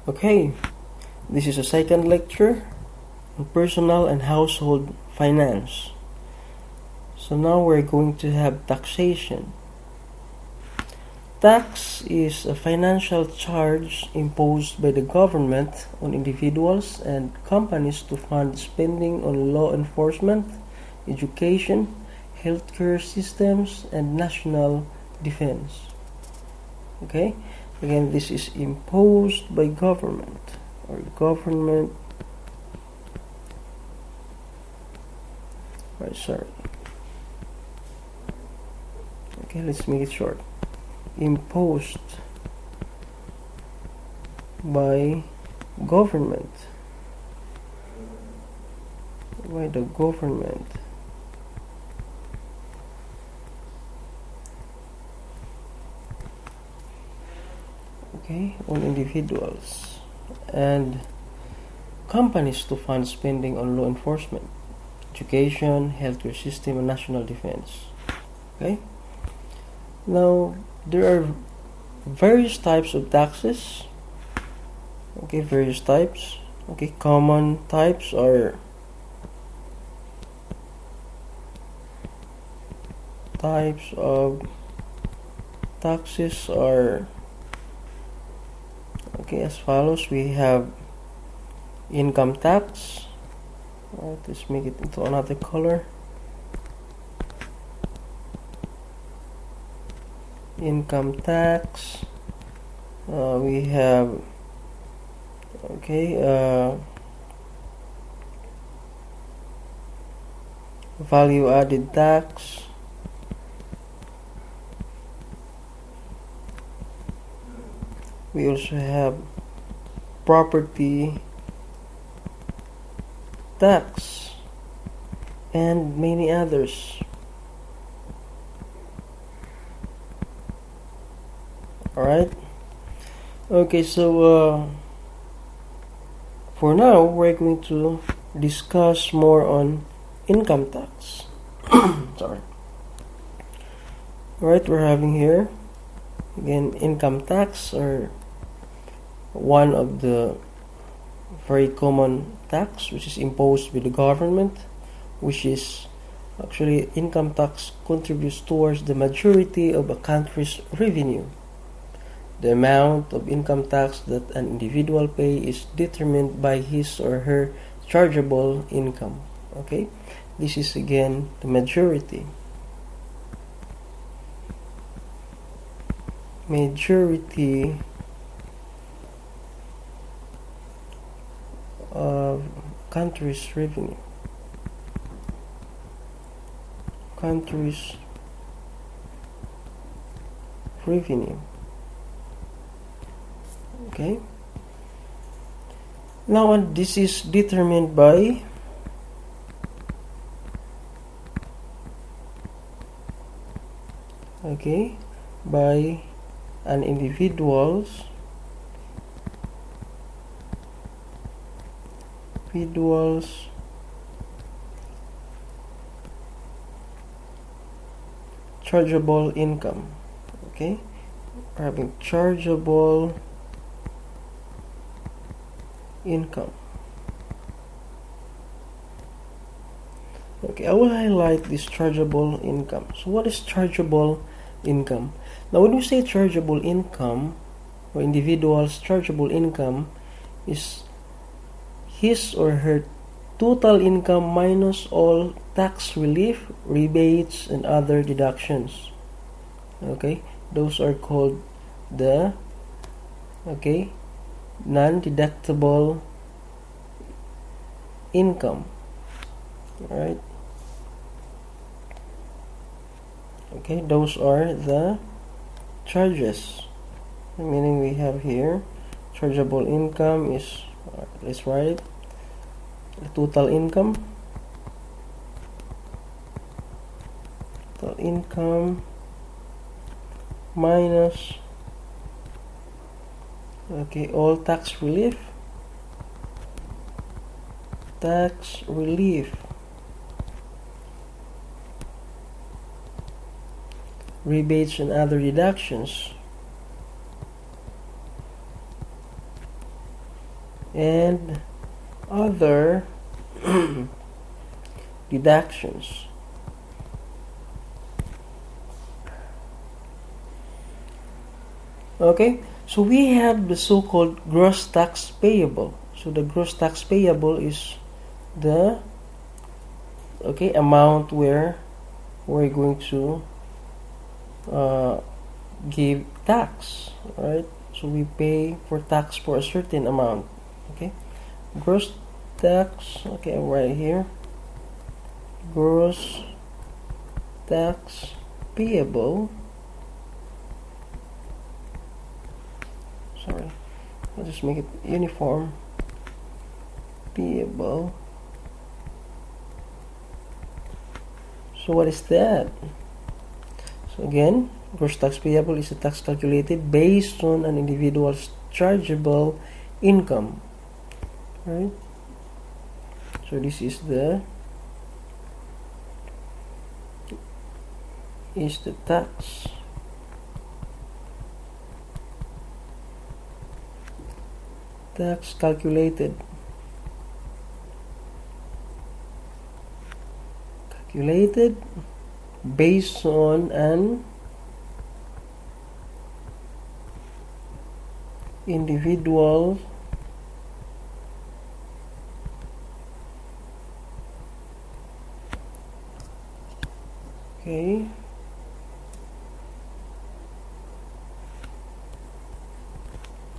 Okay, this is a second lecture on personal and household finance. So now we're going to have taxation. Tax is a financial charge imposed by the government on individuals and companies to fund spending on law enforcement, education, healthcare systems, and national defense. Okay? Again, this is imposed by government or government. Right, sorry. Okay, let's make it short. Imposed by government. By the government. Okay, on individuals and companies to fund spending on law enforcement, education, healthcare system, and national defense. Okay. Now there are various types of taxes. Okay, various types. Okay, common types are types of taxes are okay as follows. We have income tax. Right, let's make it into another color. Income tax. We have value added tax. We also have property tax and many others. Alright. Okay, so for now we're going to discuss more on income tax. Sorry. Alright, we're having here again income tax, or one of the very common tax which is imposed by the government, which is actually income tax contributes towards the majority of a country's revenue. The amount of income tax that an individual pay is determined by his or her chargeable income. Okay, this is again the majority. Majority of country's revenue. Country's revenue. Okay. Now, and this is determined by by an individual's chargeable income. Okay, we're having chargeable income. Okay, I will highlight this chargeable income. So what is chargeable income? Now when we say chargeable income, or individual's chargeable income, is his or her total income minus all tax relief, rebates, and other deductions. Okay, those are called the non-deductible income. Alright. Okay, those are the charges. Meaning we have here chargeable income is, let's write it, the total income. Total income minus all tax relief, rebates, and other deductions. and other deductions. Okay, so we have the so-called gross tax payable. So the gross tax payable is the amount where we're going to give tax, right? So we pay for tax for a certain amount. Okay, gross tax. Okay, right here, gross tax payable. Sorry, I'll just make it uniform. Payable. So what is that? So again, gross tax payable is a tax calculated based on an individual's chargeable income, right? So this is the tax calculated based on an individual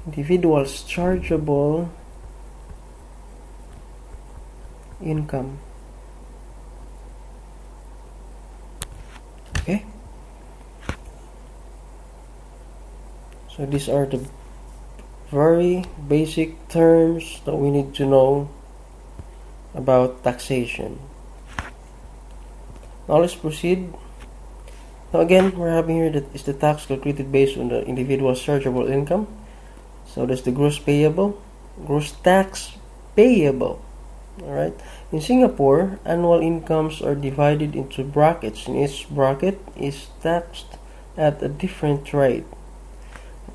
individual's chargeable income. Okay, so these are the very basic terms that we need to know about taxation. Now let's proceed. Now again, we're having here that is the tax calculated based on the individual's chargeable income. So that's the gross tax payable. Alright. In Singapore, annual incomes are divided into brackets, and each bracket is taxed at a different rate.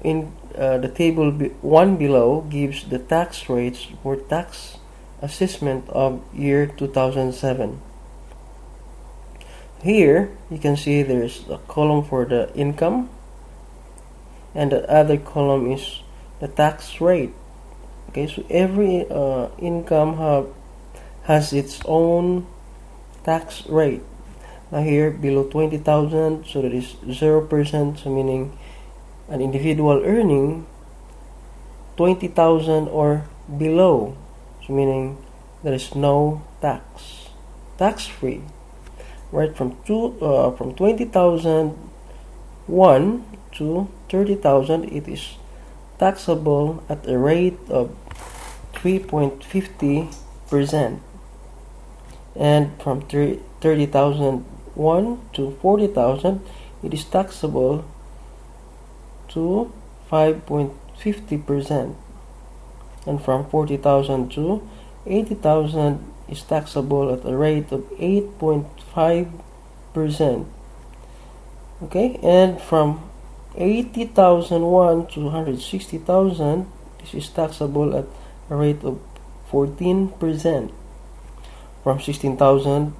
In the table 1 below gives the tax rates for tax assessment of year 2007. Here you can see there's a column for the income, and the other column is the tax rate. Okay, so every income has its own tax rate. Now here below 20,000, so that is 0%, so meaning an individual earning 20,000 or below, so meaning there is no tax free. Right, from 20,001 to 30,000, it is taxable at a rate of 3.50%, and from 30,001 to 40,000, it is taxable to 5.50%, and from 40,000 to 80,000 is taxable at a rate of 8.5%. Okay, and from 80,001 to 160,000, this is taxable at a rate of 14%. From 16,000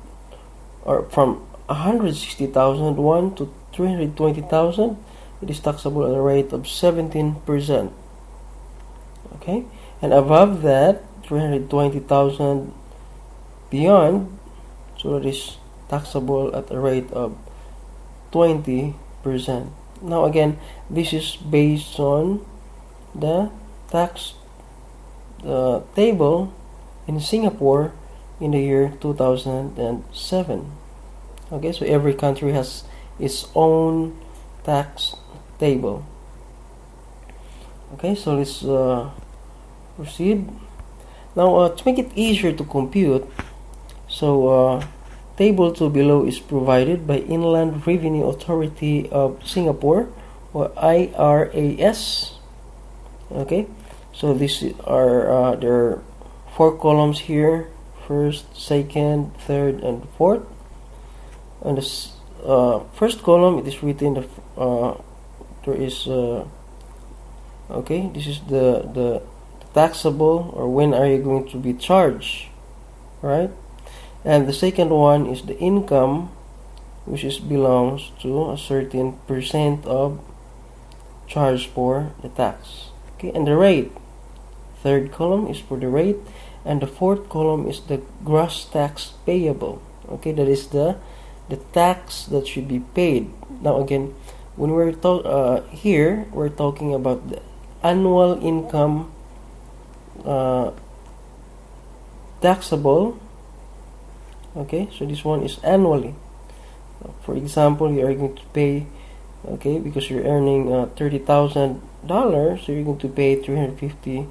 or from 160,001 to 320,000, it is taxable at a rate of 17%. Okay, and above that, 320,000 beyond, so it is taxable at a rate of 20%. Now again, this is based on the tax table in Singapore in the year 2007. Okay, so every country has its own tax table. Okay, so let's proceed. Now to make it easier to compute, so table 2 below is provided by Inland Revenue Authority of Singapore, or IRAS. Okay, so these are there are 4 columns here: first, second, third, and fourth. And this first column, it is written there is okay, this is the taxable, or when are you going to be charged, right? And the second one is the income, which is belongs to a certain percent of charge for the tax. Okay, and the rate. Third column is for the rate, and the fourth column is the gross tax payable. Okay, that is the tax that should be paid. Now again, when we're here, we're talking about the annual income taxable. Okay, so this one is annually. For example, you are going to pay, okay, because you're earning $30,000, so you're going to pay $350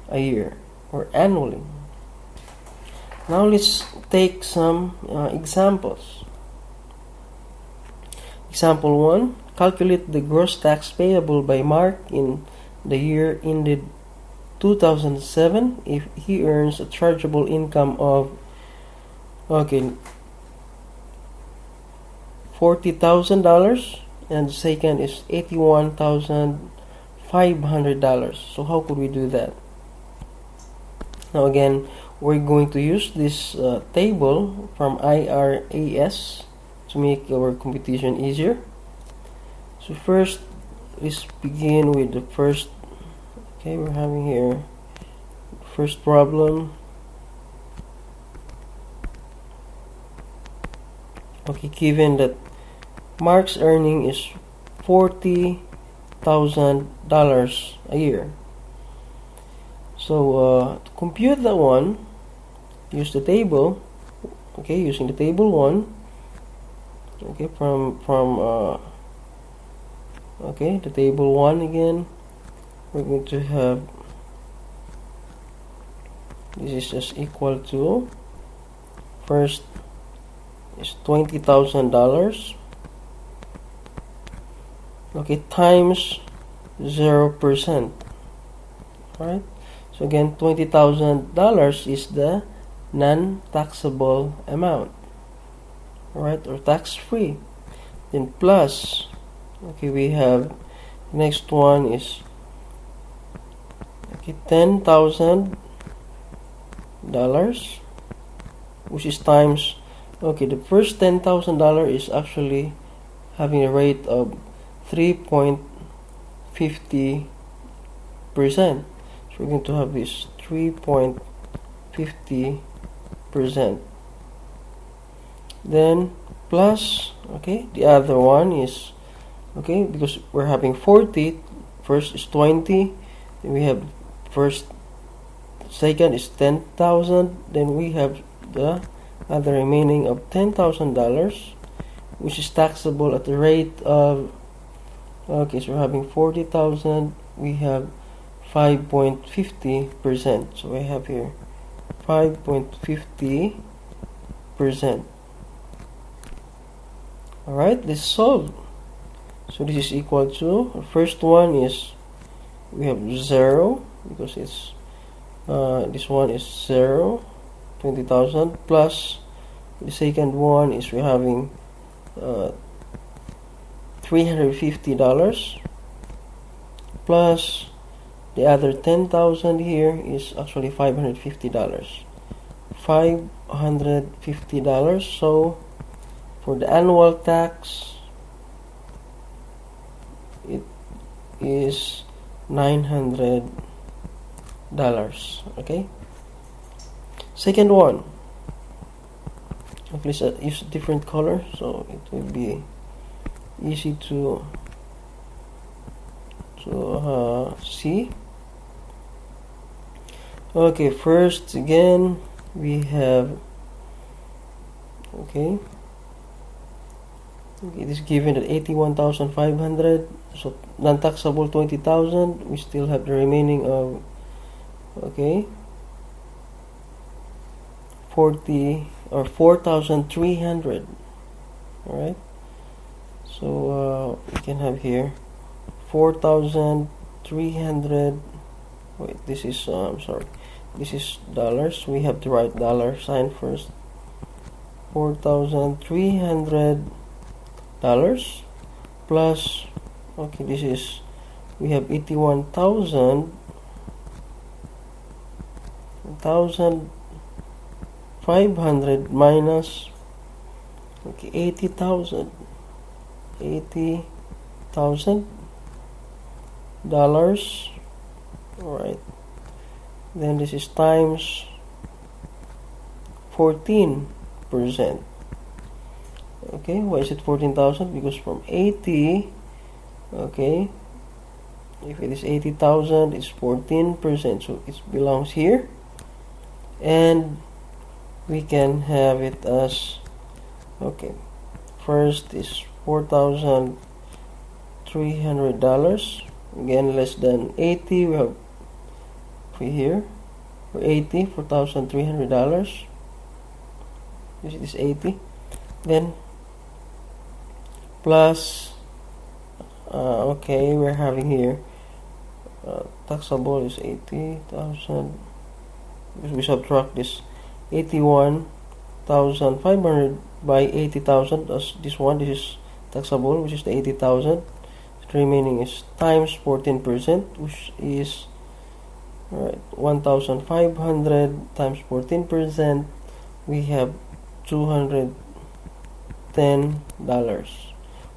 a year or annually. Now let's take some examples. Example 1, calculate the gross tax payable by Mark in the year ended 2007 if he earns a chargeable income of $40,000, and the second is $81,500. So how could we do that? Now again, we're going to use this table from IRAS to make our computation easier. So first, let's begin with the first. Okay, we're having here first problem. Okay, given that Mark's earning is $40,000 a year. So to compute that one, use the table. Okay, using the table 1. Okay, from okay, the table 1 again. We're going to have this is just equal to, first is $20,000, okay, times 0%. Right? So again, $20,000 is the non-taxable amount, right, or tax-free. Then plus, okay, we have next one is okay, $10,000, which is times, okay, the first $10,000 is actually having a rate of 3.50%. So we're going to have this 3.50%. Then plus, okay, the other one is, okay, because we're having 40, first is 20, then we have second is 10,000, then we have the other remaining of $10,000, which is taxable at the rate of, okay, so we're having 40,000, we have 5.50%. So I have here 5.50%. Alright, let's solve. So this is equal to, the first one is, we have 0, because it's this one is 0, 20,000, plus the second one is we're having $350, plus the other 10,000 here is actually $550. $550. So for the annual tax, it is $900. Okay. Second one. Please use a different color so it will be easy to see. Okay, first again we have, okay, it is given at 81,500, so non-taxable 20,000. We still have the remaining of, okay, 40 or 4,300. all right, so we can have here 4,300. wait, this is I'm sorry, this is dollars. We have to write dollar sign first. $4,300 plus, okay, this is, we have 81,000 14,500 minus, okay, 80,000 dollars. Alright, then this is times 14%. Okay, why is it 14,000? Because from 80, okay, if it is 80,000, it's 14%, so it belongs here, and we can have it as, okay, first is $4,300, again less than 80, we have here for 80, $4,300, this is 80, then plus, okay, we're having here taxable is 80,000, because we subtract this 81,500 by 80,000 as this one. This is taxable, which is the 80,000. The remaining is times 14%, which is, alright, 1,500 times 14%. We have $210,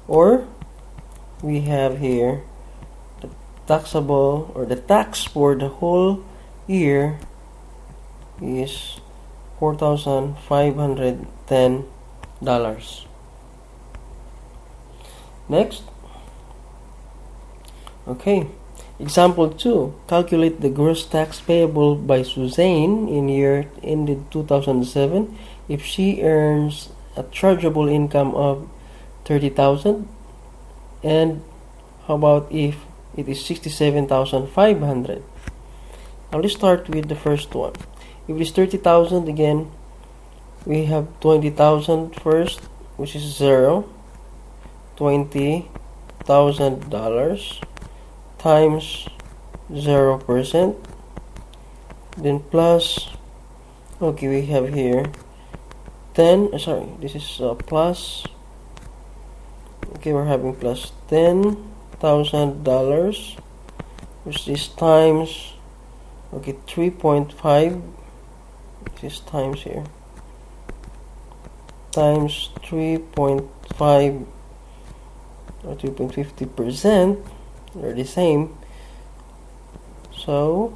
or we have here the taxable, or the tax for the whole year is $4,510. Next, okay, example 2. Calculate the gross tax payable by Suzanne in year ended 2007 if she earns a chargeable income of 30,000, and how about if it is 67,500? Now let's start with the first one. If it is 30,000, again we have 20,000 first, which is 0, $20,000 times 0%, then plus, okay, we have here 10, this is plus, okay, we're having plus $10,000, which is times, okay, 3.5, this is times here, times 3.5 or 3.50%, they're the same, so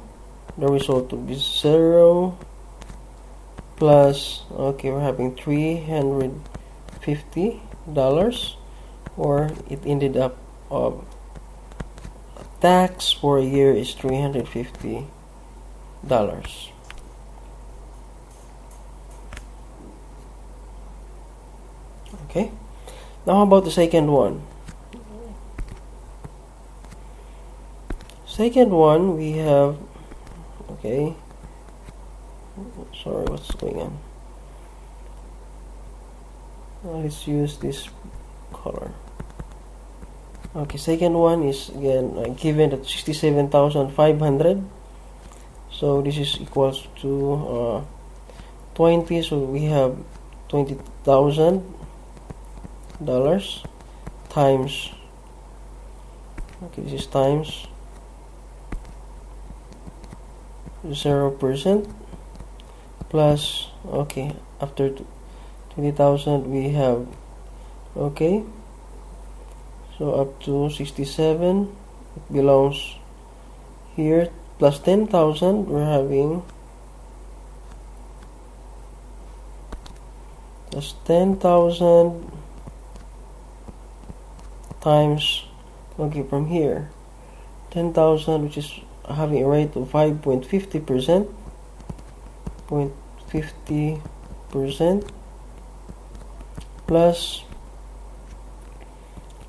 the result will be 0 plus, okay, we're having $350, or it ended up tax for a year is $350. Okay, now how about the second one? Second one, we have, okay, sorry, what's going on? Let's use this color. Okay, second one is again given at 67,500, so this is equals to 20, so we have $20,000 times, okay, this is times 0% plus, okay, after 20,000 we have, okay, so up to 67, it belongs here, plus 10,000, we're having plus 10,000 times, okay, from here 10,000, which is having a rate of 5.50%, 0.50% plus,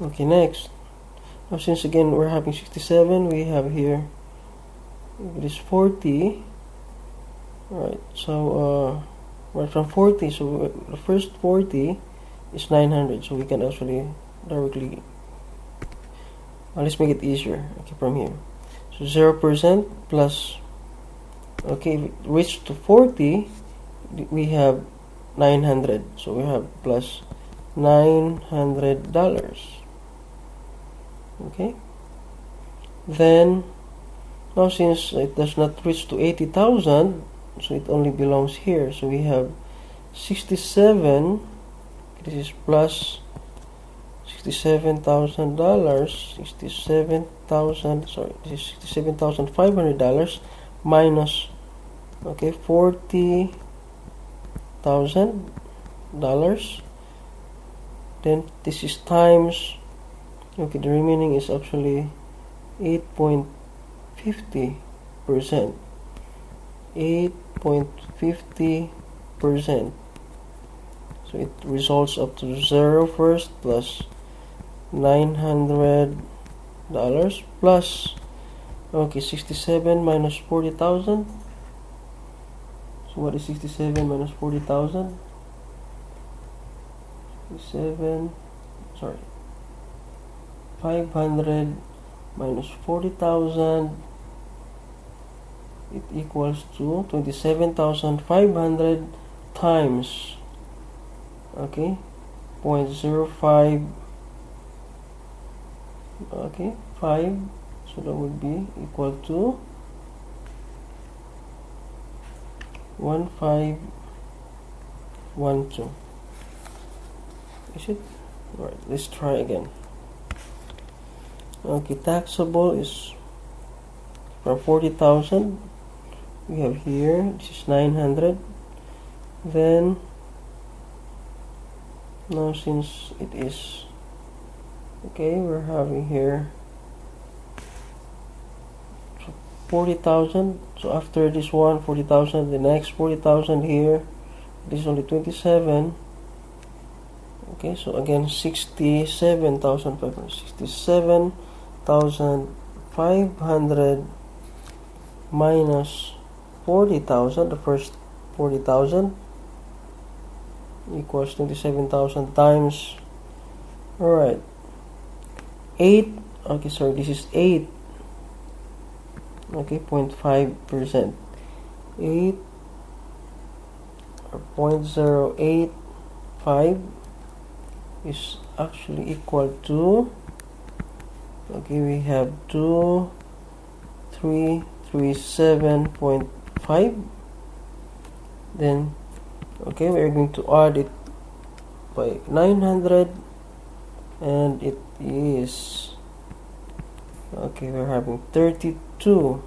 okay, next, now since again we're having 67, we have here, it is 40, alright, so right from 40, so the first 40 is 900, so we can actually directly, let's make it easier, okay, from here, so 0% plus, okay, if it reached to 40, we have 900, so we have plus $900, okay. Then now since it does not reach to 80,000, so it only belongs here. So we have 67, this is plus $67,000, 67,000, sorry, this is $67,500 minus, okay, $40,000. Then this is times, okay, the remaining is actually 8.50%. 8.50%. So it results up to 0 first plus $900 plus, okay, 67 minus 40,000. So what is 67 minus 40,000? 67, sorry, 500 minus 40,000, it equals to 27,500 times, okay, 0.05, okay, 5, so that would be equal to 1512. Is it? Alright, let's try again. Okay, taxable is from 40,000. We have here, this is 900. Then, now since it is, okay, we're having here 40,000. So after this one, 40,000, the next 40,000 here, this is only 27. Okay, so again 67,500 minus 40,000, the first 40,000 equals 27,000 times, alright, 8, okay, sorry, this is 8, okay, 0.5%, 8 or 0.085 is actually equal to, okay, we have 2337.5. Then, okay, we're going to add it by 900, and it is, okay, we're having 32,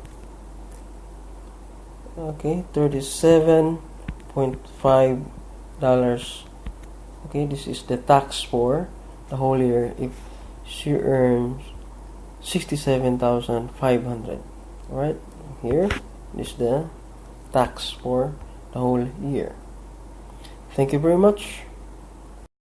okay, $37.5. Okay, this is the tax for the whole year if she earns 67,500. Alright, here is the tax for the whole year. Thank you very much.